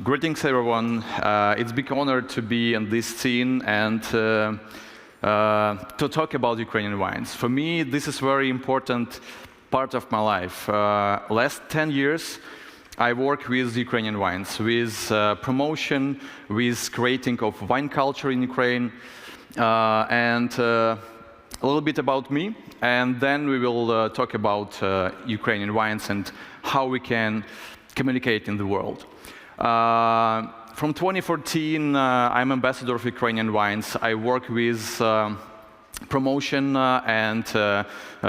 Greetings, everyone. It's a big honor to be in this scene and to talk about Ukrainian wines. For me, this is a very important part of my life. Last 10 years, I work with Ukrainian wines, with promotion, with creating of wine culture in Ukraine, and a little bit about me. And then we will talk about Ukrainian wines and how we can communicate in the world. From 2014, I'm ambassador of Ukrainian wines. I work with promotion and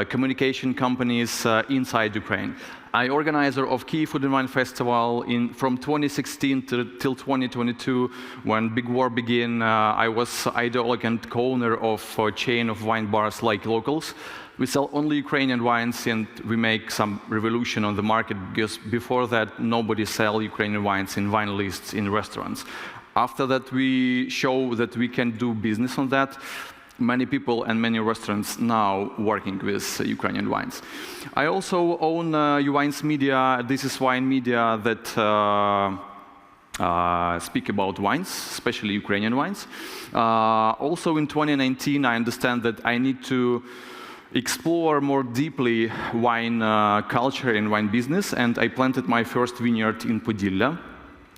communication companies inside Ukraine. I'm organizer of Kyiv Food and Wine Festival from 2016 till 2022. When big war began, I was ideologue and co-owner of a chain of wine bars like Locals. We sell only Ukrainian wines and we make some revolution on the market because before that nobody sell Ukrainian wines in wine lists in restaurants. After that we show that we can do business on that. Many people and many restaurants now working with Ukrainian wines. I also own Wines Media. This is wine media that speak about wines, especially Ukrainian wines. Also in 2019, I understand that I need to explore more deeply wine culture and wine business, and I planted my first vineyard in Podillia.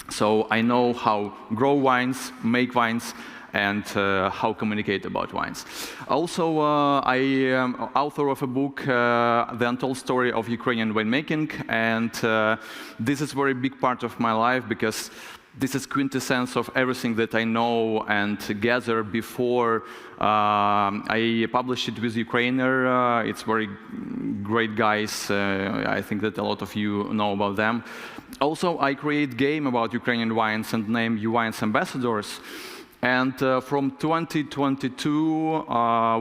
So I know how grow wines, make wines, and how communicate about wines. Also, I am author of a book, The Untold Story of Ukrainian Winemaking, and this is a very big part of my life because this is quintessence of everything that I know and gather before I published it with Ukrainer. It's very great guys. I think that a lot of you know about them. Also, I create game about Ukrainian wines and name Wines Ambassadors. And from 2022,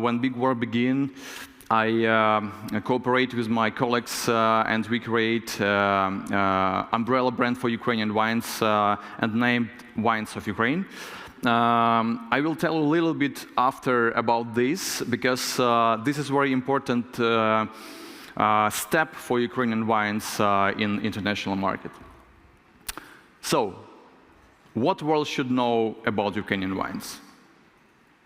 when big war began, I cooperate with my colleagues and we create umbrella brand for Ukrainian wines and named Wines of Ukraine. I will tell a little bit after about this because this is a very important step for Ukrainian wines in international market. So, what world should know about Ukrainian wines?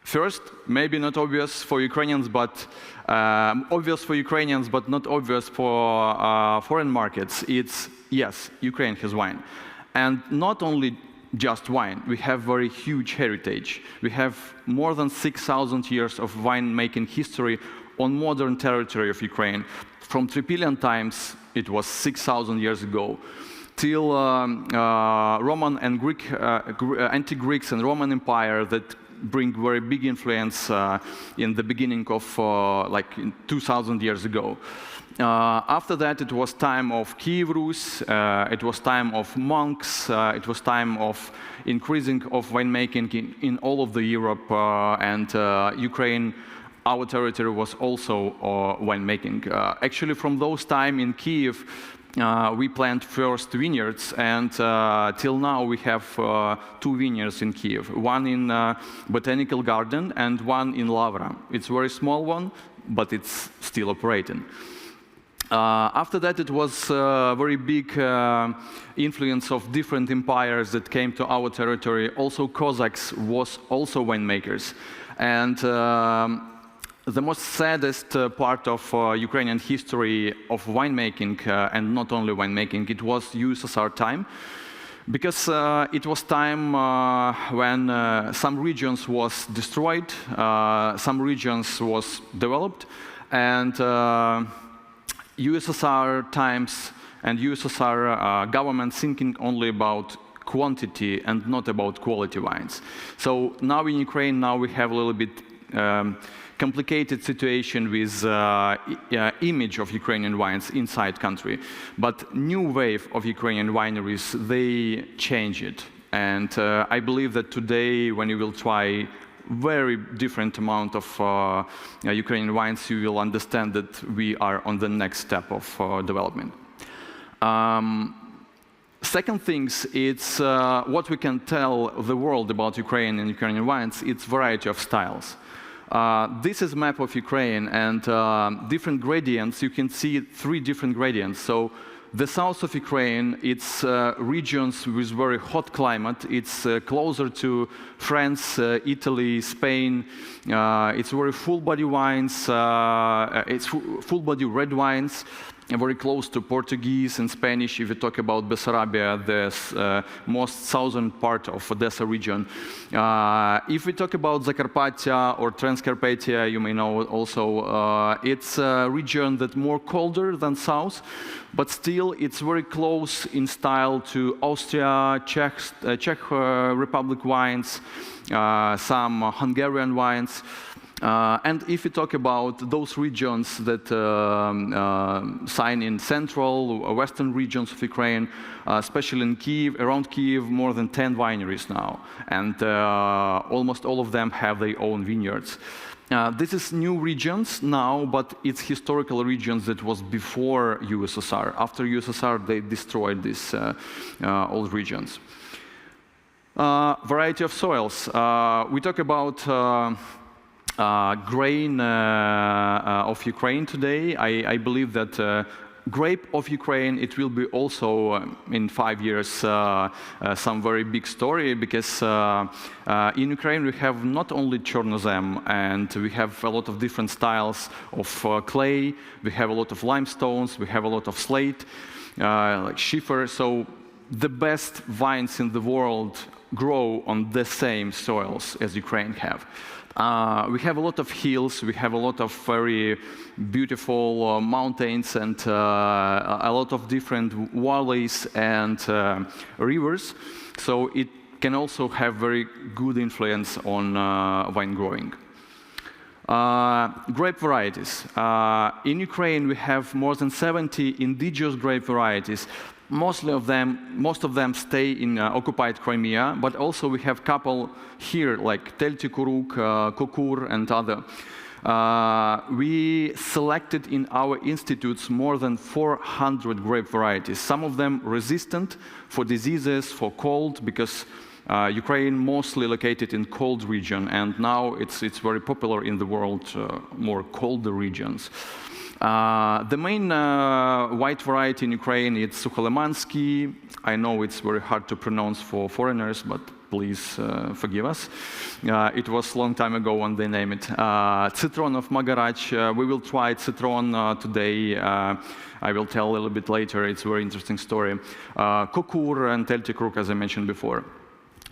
First, maybe not obvious for Ukrainians, but obvious for Ukrainians, but not obvious for foreign markets. It's, yes, Ukraine has wine. And not only just wine, we have very huge heritage. We have more than 6,000 years of winemaking history on modern territory of Ukraine. From Tripilian times, it was 6,000 years ago, till Roman and Greek, anti-Greeks and Roman Empire that bring very big influence in the beginning of like 2,000 years ago. After that, it was time of Kiev Rus, it was time of monks, it was time of increasing of winemaking in all of the Europe and Ukraine. Our territory was also winemaking. Actually, from those time in Kiev, we planted first vineyards, and till now we have 2 vineyards in Kiev. One in Botanical Garden and one in Lavra. It's a very small one, but it's still operating. After that, it was a very big influence of different empires that came to our territory. Also, Cossacks was also winemakers. And the most saddest part of Ukrainian history of winemaking, and not only winemaking, it was USSR time, because it was time when some regions was destroyed, some regions was developed, and USSR times and USSR government thinking only about quantity and not about quality wines. So now in Ukraine, now we have a little bit complicated situation with image of Ukrainian wines inside country. But new wave of Ukrainian wineries, they change it. And I believe that today, when you will try very different amount of Ukrainian wines, you will understand that we are on the next step of development. Second things, it's what we can tell the world about Ukraine and Ukrainian wines, it's variety of styles. This is a map of Ukraine, and different gradients. You can see 3 different gradients. So the south of Ukraine, it's regions with very hot climate. It's closer to France, Italy, Spain. It's very full-body wines. It's full-body red wines, very close to Portuguese and Spanish. If you talk about Bessarabia, the most southern part of Odessa region. If we talk about Zakarpattia or Transcarpathia, you may know also, it's a region that's more colder than south, but still it's very close in style to Austria, Czech Republic wines, some Hungarian wines. And if you talk about those regions that sign in central, western regions of Ukraine, especially in Kyiv, around Kyiv, more than 10 wineries now. And almost all of them have their own vineyards. This is new regions now, but it's historical regions that was before USSR. After USSR, they destroyed these old regions. Variety of soils. We talk about grain of Ukraine today. I believe that grape of Ukraine, it will be also in 5 years some very big story, because in Ukraine we have not only Chernozem, and we have a lot of different styles of clay, we have a lot of limestones, we have a lot of slate, like schiefer. So the best vines in the world grow on the same soils as Ukraine have. We have a lot of hills, we have a lot of very beautiful mountains, and a lot of different valleys and rivers, so it can also have very good influence on wine growing. Grape varieties. In Ukraine we have more than 70 indigenous grape varieties. Most of them stay in occupied Crimea, but also we have a couple here, like Telti Kuruk, Kokur, and other. We selected in our institutes more than 400 grape varieties, some of them resistant for diseases, for cold, because Ukraine mostly located in cold region, and now it's very popular in the world, more colder regions. The main white variety in Ukraine is Sukholimansky. I know it's very hard to pronounce for foreigners, but please forgive us. It was a long time ago when they named it. Citron of Magarach. We will try Citron today. I will tell a little bit later. It's a very interesting story. Kokur and Telti Kruk, as I mentioned before.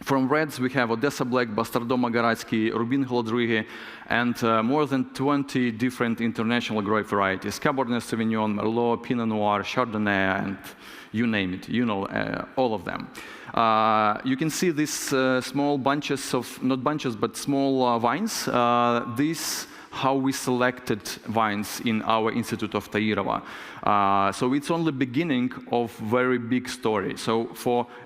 From reds, we have Odessa Black, Bastardo Magaratsky, Rubin Holodrigi, and more than 20 different international grape varieties. Cabernet Sauvignon, Merlot, Pinot Noir, Chardonnay, and you name it. You know all of them. You can see these small bunches of, not bunches, but small vines. These how we selected vines in our Institute of Tairova. So it's only beginning of very big story. So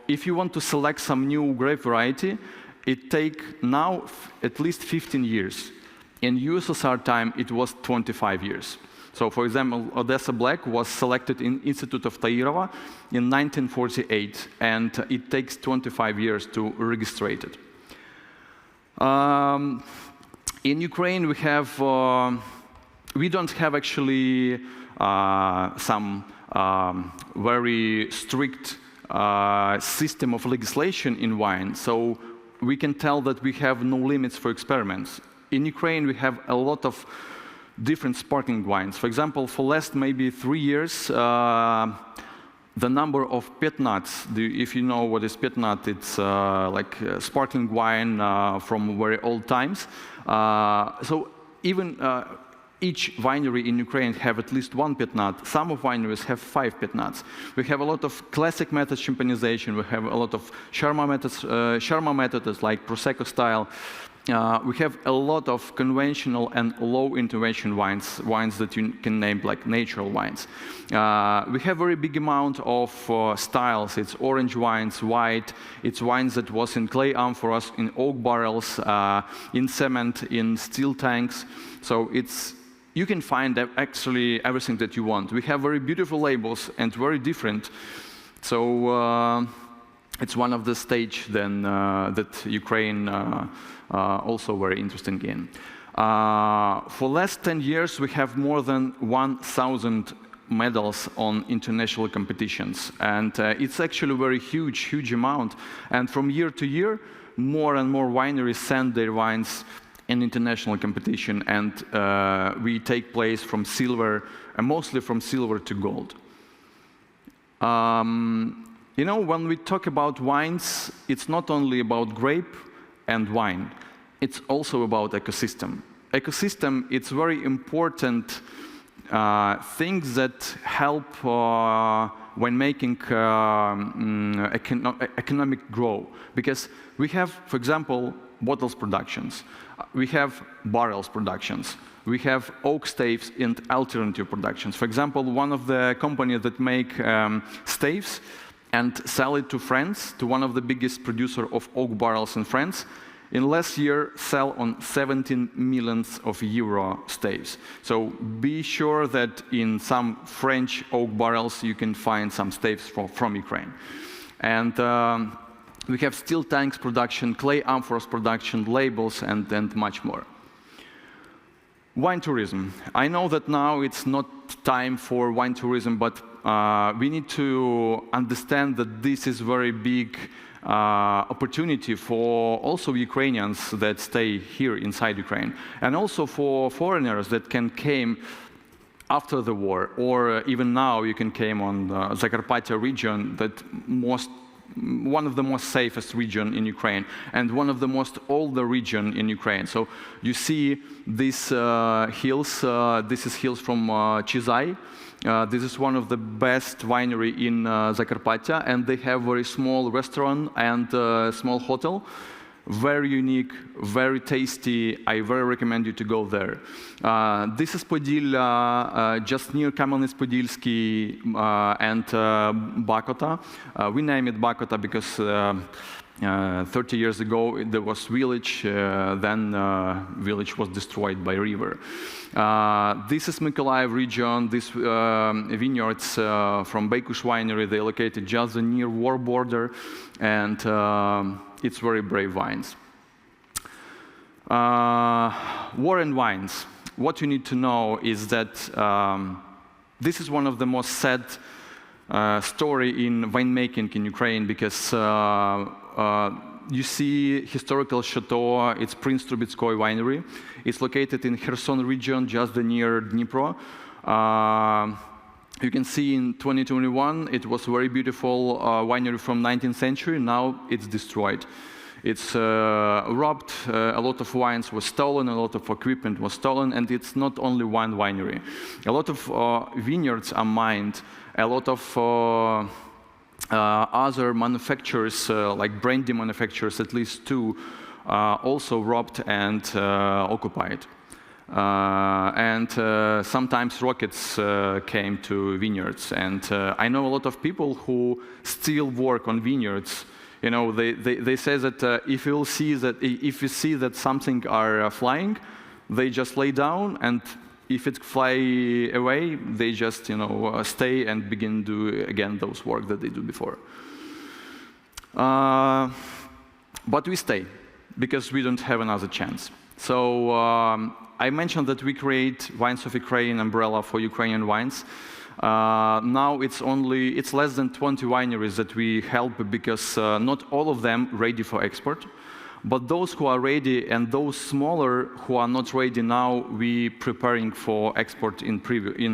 if you want to select some new grape variety, it takes now at least 15 years. In USSR time, it was 25 years. So for example, Odessa Black was selected in Institute of Tairova in 1948, and it takes 25 years to register it. In Ukraine, we don't have actually some very strict system of legislation in wine, so we can tell that we have no limits for experiments. In Ukraine, we have a lot of different sparkling wines. For example, for last maybe 3 years, the number of petnats, if you know what is petnat, it's like sparkling wine from very old times. So even each winery in Ukraine have at least one petnat. Some of wineries have 5 petnats. We have a lot of classic methods champagnization. We have a lot of Sharma methods like Prosecco style. We have a lot of conventional and low intervention wines that you can name like natural wines. We have very big amount of styles. It's orange wines, white. It's wines that was in clay amphoras, in oak barrels, in cement, in steel tanks. So you can find actually everything that you want. We have very beautiful labels and very different. So it's one of the stage then that Ukraine also very interesting in. For last 10 years, we have more than 1,000 medals on international competitions. And it's actually a very huge amount. And from year to year, more and more wineries send their wines in international competition, and we take place from silver, mostly from silver to gold. You know, when we talk about wines, it's not only about grape and wine, it's also about ecosystem. Ecosystem, it's very important things that help when making economic growth. Because we have, for example, bottles productions, we have barrels productions, we have oak staves and alternative productions. For example, one of the companies that make staves and sell it to France, to one of the biggest producer of oak barrels in France, in last year sell on 17 million euro staves. So be sure that in some French oak barrels you can find some staves from Ukraine. And we have steel tanks production, clay amphoras production, labels, and much more. Wine tourism. I know that now it's not time for wine tourism, but we need to understand that this is very big opportunity for also Ukrainians that stay here inside Ukraine, and also for foreigners that can came after the war, or even now you can came on the Zakarpattia region, that one of the most safest region in Ukraine, and one of the most older region in Ukraine. So you see these hills, this is hills from Chizai. This is one of the best winery in Zakarpattia, and they have very small restaurant and small hotel. Very unique, very tasty. I very recommend you to go there. This is Podil, just near Kameniec-Podilsky and Bakota. We name it Bakota because 30 years ago there was village, then village was destroyed by river. This is Mykolaiv region. These vineyards from Bakush winery, they located just near war border, and it's very brave wines. War and wines. What you need to know is that this is one of the most sad story in winemaking in Ukraine, because you see historical chateau, it's Prince Trubetskoy winery. It's located in Kherson region, just near Dnipro. You can see in 2021, it was a very beautiful winery from 19th century. Now it's destroyed. It's robbed, a lot of wines were stolen, a lot of equipment was stolen, and it's not only one winery. A lot of vineyards are mined, a lot of other manufacturers, like brandy manufacturers, at least two, also robbed and occupied. Sometimes rockets came to vineyards, and I know a lot of people who still work on vineyards. You know, they say that if you see that something are flying, they just lay down, and if it fly away, they just stay and begin do again those work that they do before. But we stay because we don't have another chance. So I mentioned that we create Wines of Ukraine umbrella for Ukrainian wines. Now it's less than 20 wineries that we help, because not all of them ready for export. But those who are ready and those smaller who are not ready now, we preparing for export in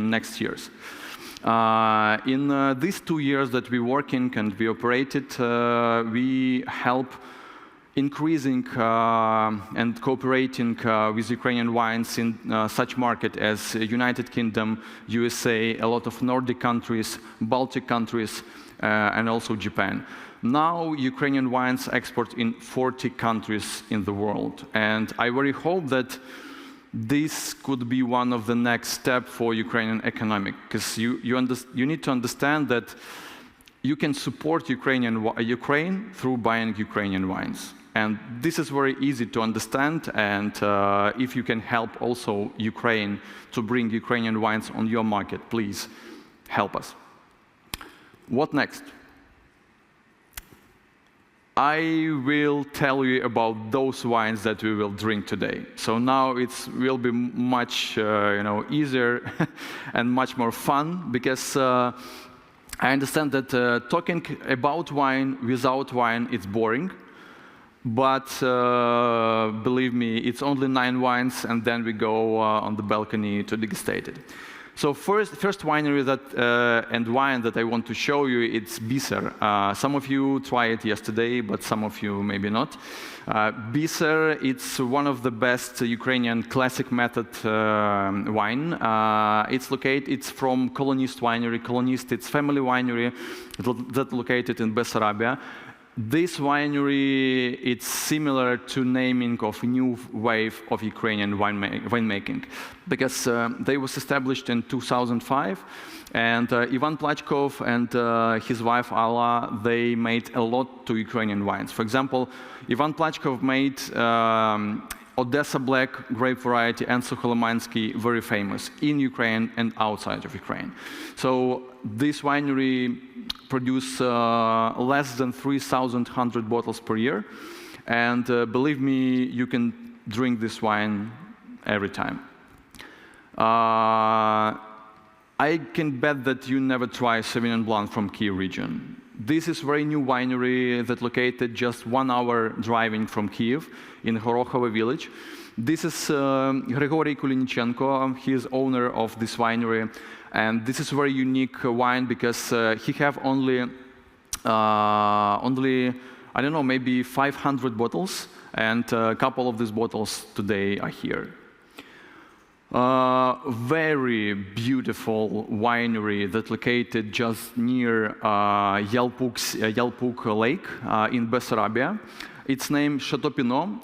next years. In these 2 years that we working and we operated, we help increasing and cooperating with Ukrainian wines in such market as United Kingdom, USA, a lot of Nordic countries, Baltic countries, and also Japan. Now Ukrainian wines export in 40 countries in the world, and I very hope that this could be one of the next step for Ukrainian economic, because you need to understand that you can support Ukraine through buying Ukrainian wines. And this is very easy to understand, and if you can help also Ukraine to bring Ukrainian wines on your market, please help us. What next? I will tell you about those wines that we will drink today. So now it will be much easier and much more fun, because I understand that talking about wine without wine, it's boring. But believe me, it's only 9 wines, and then we go on the balcony to degustate it. So first winery and wine that I want to show you, it's Biser. Some of you tried it yesterday, but some of you maybe not. Biser, it's one of the best Ukrainian classic method wine. It's from Kolonist winery. Kolonist, it's family winery that's located in Bessarabia. This winery, it's similar to naming of a new wave of Ukrainian winemaking, because they was established in 2005, and Ivan Plachkov and his wife Alla, they made a lot to Ukrainian wines. For example, Ivan Plachkov made Odessa Black grape variety and Sukholomansky very famous in Ukraine and outside of Ukraine. So this winery produce less than 3,100 bottles per year, and believe me, you can drink this wine every time. I can bet that you never try Sauvignon Blanc from Kyiv region. This is very new winery that located just 1 hour driving from Kyiv in Horokhovo village. This is Grigory Kulinichenko. He is owner of this winery, and this is a very unique wine because he have only I don't know, maybe 500 bottles, and a couple of these bottles today are here. Very beautiful winery that located just near Yelpuk Lake in Bessarabia. It's named Chateau Pinot.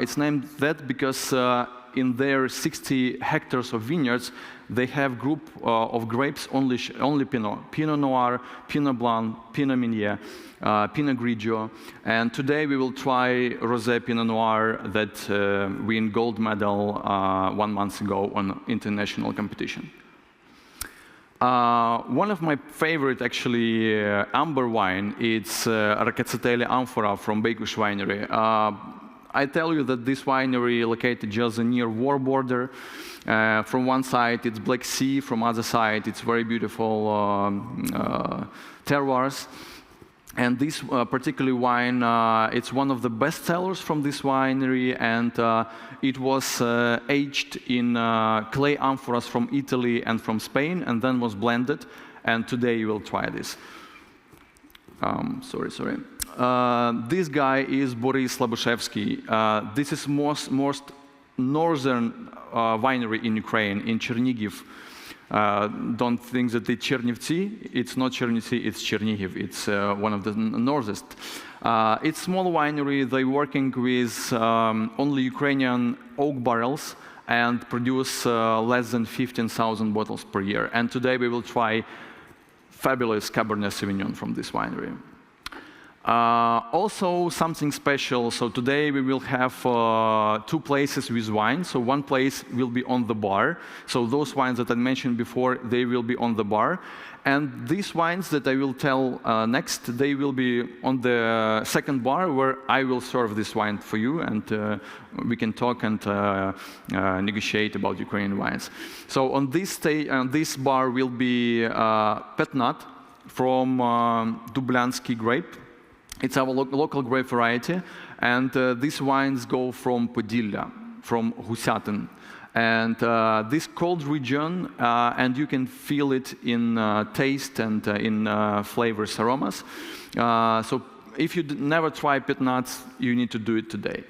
It's named that because in their 60 hectares of vineyards, they have group of grapes only Pinot. Pinot Noir, Pinot Blanc, Pinot Meunier, Pinot Grigio. And today we will try Rosé Pinot Noir that won gold medal 1 month ago on international competition. One of my favorite, actually, amber wine, it's Rakatsiteli Amphora from Bekush Winery. I tell you that this winery located just near war border. From one side, it's Black Sea. From other side, it's very beautiful terroirs. And this particular wine, it's one of the best sellers from this winery, and it was aged in clay amphoras from Italy and from Spain, and then was blended. And today you will try this. This guy is Boris Labushevsky. This is most northern winery in Ukraine, in Chernihiv. Don't think that it's Chernivtsi. It's not Chernivtsi, it's Chernihiv. It's one of the northest. It's small winery. They're working with only Ukrainian oak barrels and produce less than 15,000 bottles per year. And today we will try fabulous Cabernet Sauvignon from this winery. Also something special. So today we will have 2 places with wine. So one place will be on the bar. So those wines that I mentioned before, they will be on the bar. And these wines that I will tell next, they will be on the second bar, where I will serve this wine for you, and we can talk and negotiate about Ukrainian wines. So on this bar will be Petnat from Dubljansky grape. It's our local grape variety, and these wines go from Podillia, from Husatin. And this cold region, and you can feel it in taste and in flavors, aromas. So if you never try Petnats, you need to do it today,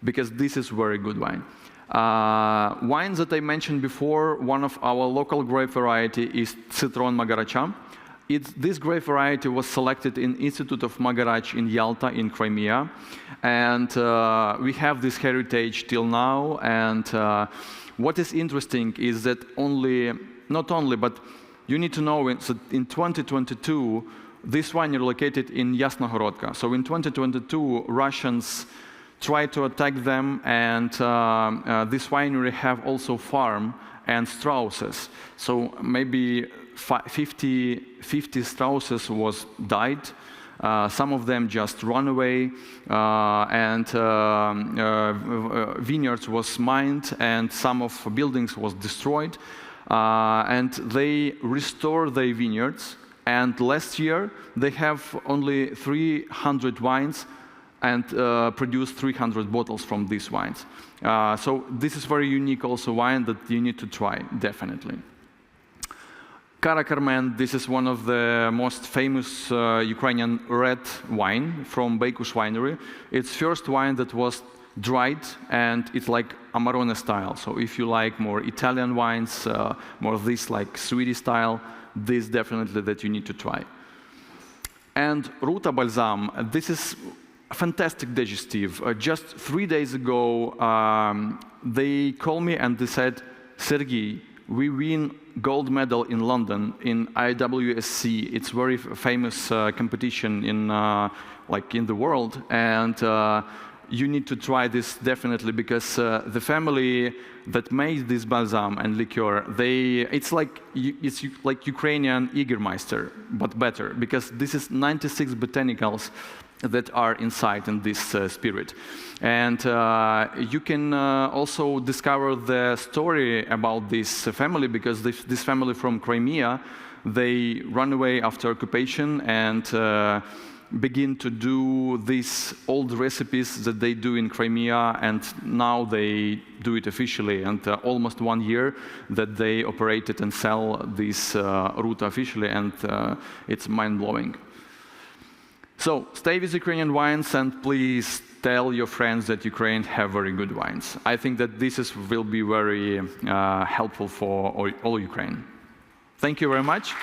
because this is very good wine. Wines that I mentioned before, one of our local grape variety is Citron Magaracha. This grape variety was selected in Institute of Magarach in Yalta, in Crimea, and we have this heritage till now. And what is interesting is that but you need to know that in 2022, this winery located in Yasnogorodka. So in 2022, Russians tried to attack them, and this winery have also farm and Strausses. So maybe 50 Strausses was died, Some of them just run away, and vineyards was mined, and some of buildings was destroyed, and they restore their vineyards. And last year, they have only 300 wines and produce 300 bottles from these wines. So this is very unique also wine that you need to try, definitely. Kara Carmen, this is one of the most famous Ukrainian red wine from Bakush winery. It's first wine that was dried, and it's like Amarone style. So if you like more Italian wines, more this like sweetie style, this definitely that you need to try. And Ruta Balsam, this is a fantastic digestive. Just 3 days ago, they called me and they said, Sergiy, we win gold medal in London in IWSC. It's very famous competition in the world, and you need to try this definitely, because the family that made this balsam and liqueur, it's like Ukrainian Jägermeister, but better, because this is 96 botanicals that are inside in this spirit. And you can also discover the story about this family, because this family from Crimea, they run away after occupation and begin to do these old recipes that they do in Crimea, and now they do it officially, and almost 1 year that they operated and sell this Ruta officially, and it's mind-blowing. So stay with Ukrainian wines, and please tell your friends that Ukraine have very good wines. I think that will be very helpful for all Ukraine. Thank you very much.